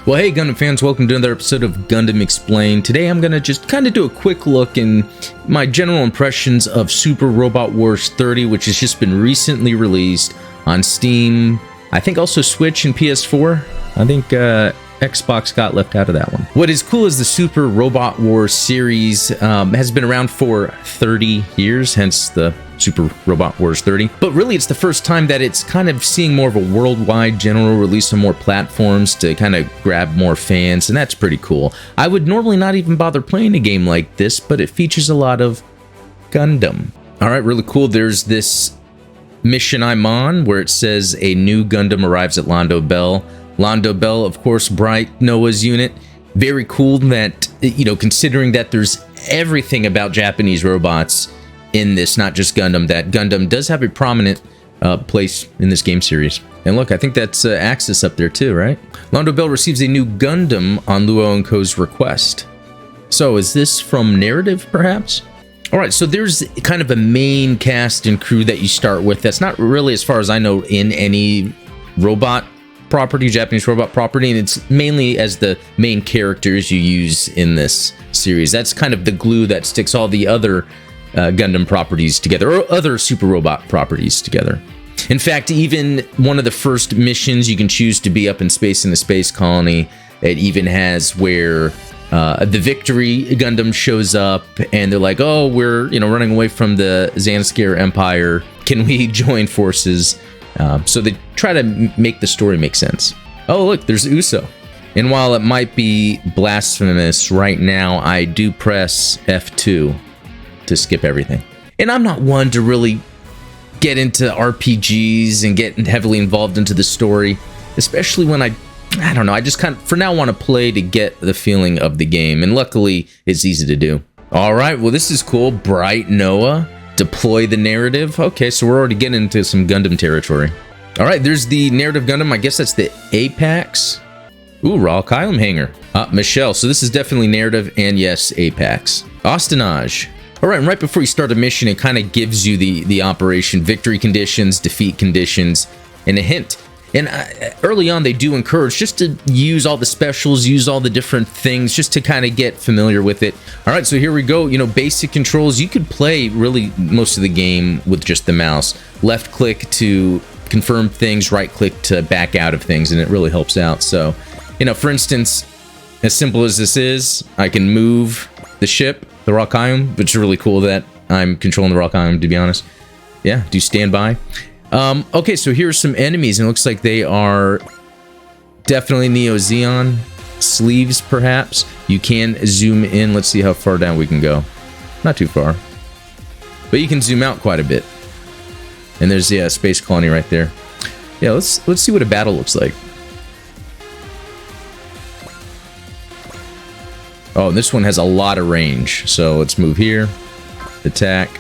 Well, hey Gundam fans, welcome to another episode of Gundam Explained. Today I'm gonna just kind of do a quick look in my general impressions of Super Robot Wars 30, which has just been recently released on Steam, I think also Switch and PS4. I think Xbox got left out of that one. What is cool is the Super Robot Wars series has been around for 30 years, hence the Super Robot Wars 30. But really, it's the first time that it's kind of seeing more of a worldwide general release on more platforms to kind of grab more fans, and that's pretty cool. I would normally not even bother playing a game like this, but it features a lot of Gundam. All right, really cool. There's this mission I'm on where it says a new Gundam arrives at Londo Bell. Londo Bell, of course, Bright Noah's unit. Very cool that, you know, considering that there's everything about Japanese robots in this, not just Gundam, that Gundam does have a prominent place in this game series. And look, I think that's Axis up there too, right? Londo Bell receives a new Gundam on Luo & Co.'s request. So is this from narrative, perhaps? All right, so there's kind of a main cast and crew that you start with. That's not really, as far as I know, in any robot property, Japanese robot property, and it's mainly as the main characters you use in this series. That's kind of the glue that sticks all the other Gundam properties together, or other super robot properties together. In fact, even one of the first missions you can choose to be up in space in a space colony, it even has where the Victory Gundam shows up, and they're like, "Oh, we're running away from the Zanskar Empire. Can we join forces?" So they try to make the story make sense. Oh, look, there's Uso. And while it might be blasphemous right now, I do press F2 to skip everything. And I'm not one to really get into RPGs and get heavily involved into the story, especially when I don't know, I just kind of, for now, want to play to get the feeling of the game. And luckily, it's easy to do. All right, well, this is cool. Bright Noah. Deploy the narrative. Okay, so we're already getting into some Gundam territory. All right, there's the narrative Gundam. I guess that's the Apex. Ooh, raw Cailum hanger. Michelle. So this is definitely narrative, and yes, Apex. Austinage. All right, and right before you start a mission, it kind of gives you the operation, victory conditions, defeat conditions, and a hint. And early on, they do encourage just to use all the specials, use all the different things, just to kind of get familiar with it. All right, so here we go. Basic controls. You could play really most of the game with just the mouse. Left click to confirm things, right click to back out of things, and it really helps out. So, for instance, as simple as this is, I can move the ship, the Cailum, which is really cool that I'm controlling the Cailum, to be honest. Yeah, do standby. Okay, so here's some enemies, and it looks like they are definitely Neo Zeon sleeves, perhaps. You can zoom in. Let's see how far down we can go. Not too far, but you can zoom out quite a bit. And there's the space colony right there. Yeah, let's see what a battle looks like. Oh, and this one has a lot of range. So let's move here, attack.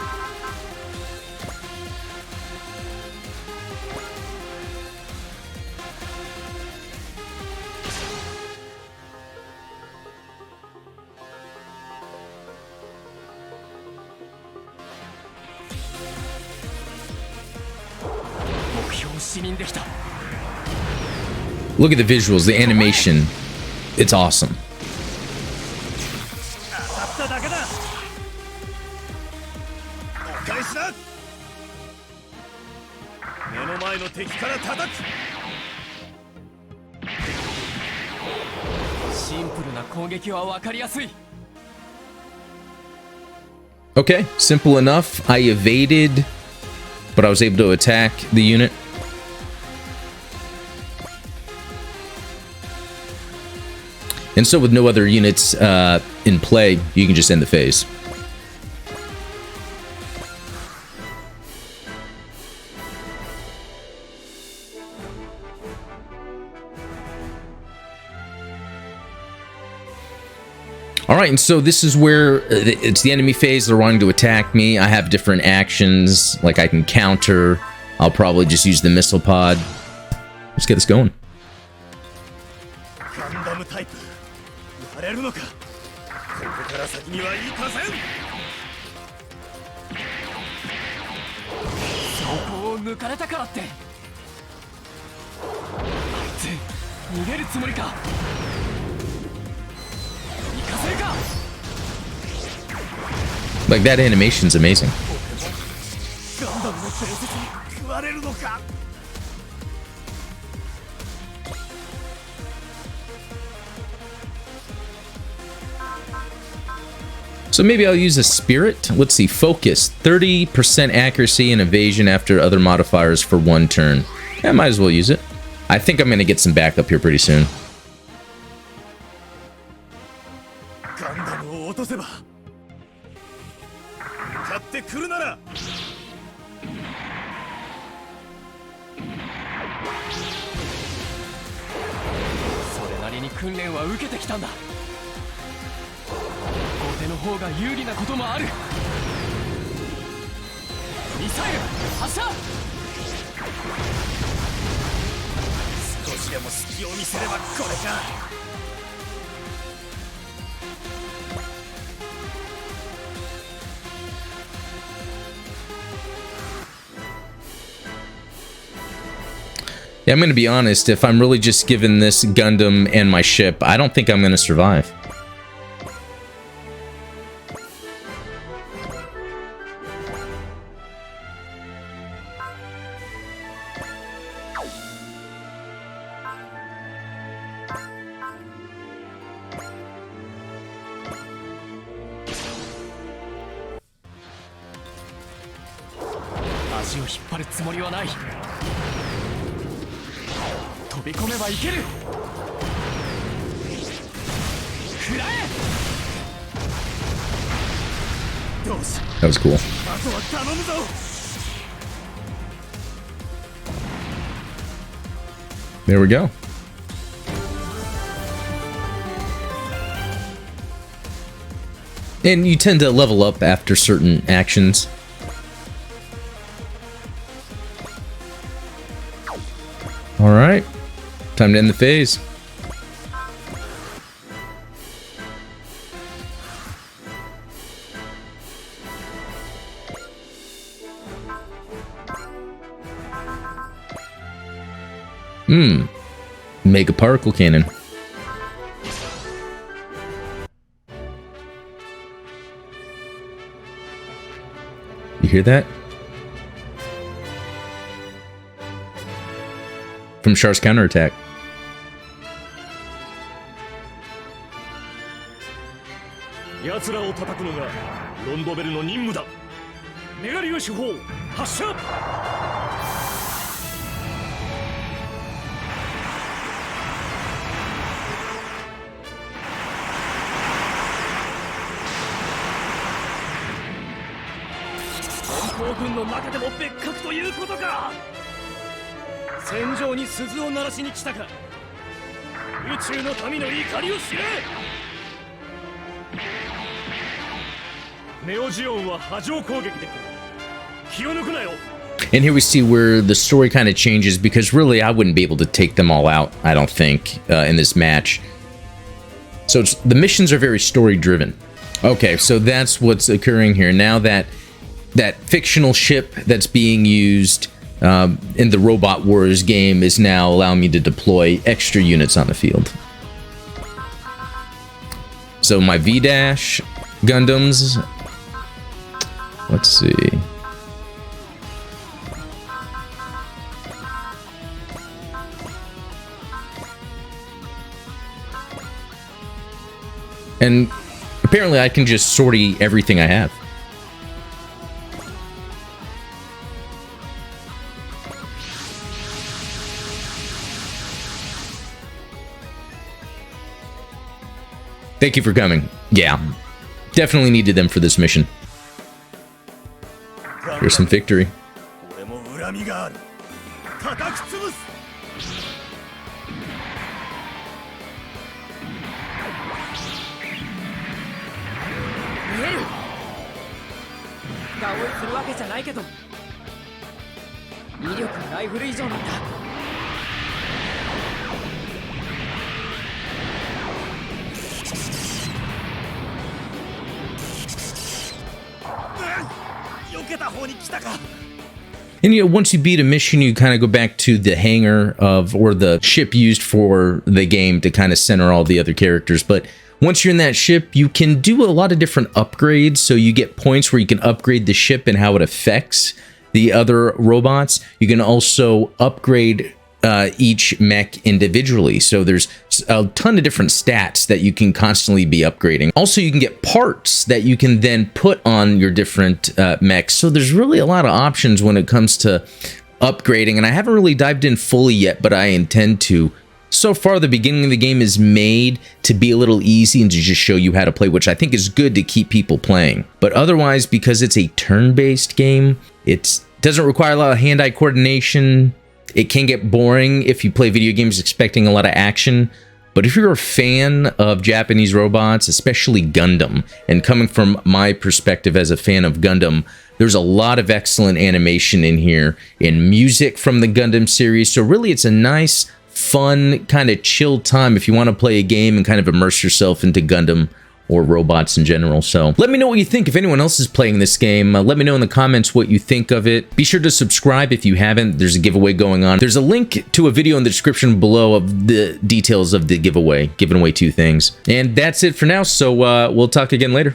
Look at the visuals, the animation. It's awesome. Okay, simple enough. I evaded, but I was able to attack the unit. And so with no other units in play, you can just end the phase. All right, and so this is where it's the enemy phase. They're wanting to attack me. I have different actions, like I can counter. I'll probably just use the missile pod. Let's get this going. 逃げるつもりか。行かせるか。 Like, that animation's amazing. ガンダムの伝説に食われるのか。 So maybe I'll use a spirit. Let's see, focus, 30% accuracy and evasion after other modifiers for 1 turn. I might as well use it. I think I'm gonna get some backup here pretty soon. ガンダムを落とせば勝ってくるなら。それなりに訓練は受けてきたんだ。 後手の方が有利なこともある。ミサイル発射。少しでも隙を見せればこれか。 Yeah, I'm gonna be honest, if I'm really just given this Gundam and my ship, I don't think I'm gonna survive. That was cool. There we go. And you tend to level up after certain actions. Alright. Time to end the phase. Mega particle cannon. You hear that? From Char's counterattack. And here we see where the story kind of changes, because really I wouldn't be able to take them all out, I don't think, in this match. So the missions are very story driven. Okay, so that's what's occurring here. Now that fictional ship that's being used in the Robot Wars game is now allowing me to deploy extra units on the field. So my V-Dash Gundams, let's see. And apparently I can just sortie everything I have. Thank you for coming. Yeah, definitely needed them for this mission. Here's some victory. And once you beat a mission, you kind of go back to the hangar of, or the ship used for the game to kind of center all the other characters. But once you're in that ship, you can do a lot of different upgrades. So you get points where you can upgrade the ship and how it affects the other robots. You can also upgrade each mech individually. So there's a ton of different stats that you can constantly be upgrading. Also, you can get parts that you can then put on your different mechs. So there's really a lot of options when it comes to upgrading. And I haven't really dived in fully yet, but I intend to. So far, the beginning of the game is made to be a little easy and to just show you how to play, which I think is good to keep people playing. But otherwise, because it's a turn-based game, it doesn't require a lot of hand-eye coordination. It can get boring if you play video games expecting a lot of action. But if you're a fan of Japanese robots, especially Gundam, and coming from my perspective as a fan of Gundam, there's a lot of excellent animation in here, and music from the Gundam series. So really, it's a nice, fun, kind of chill time if you want to play a game and kind of immerse yourself into Gundam or robots in general. So let me know what you think. If anyone else is playing this game, let me know in the comments what you think of it. Be sure to subscribe if you haven't. There's a giveaway going on. There's a link to a video in the description below of the details of the giveaway, giving away 2 things. And that's it for now. So we'll talk again later.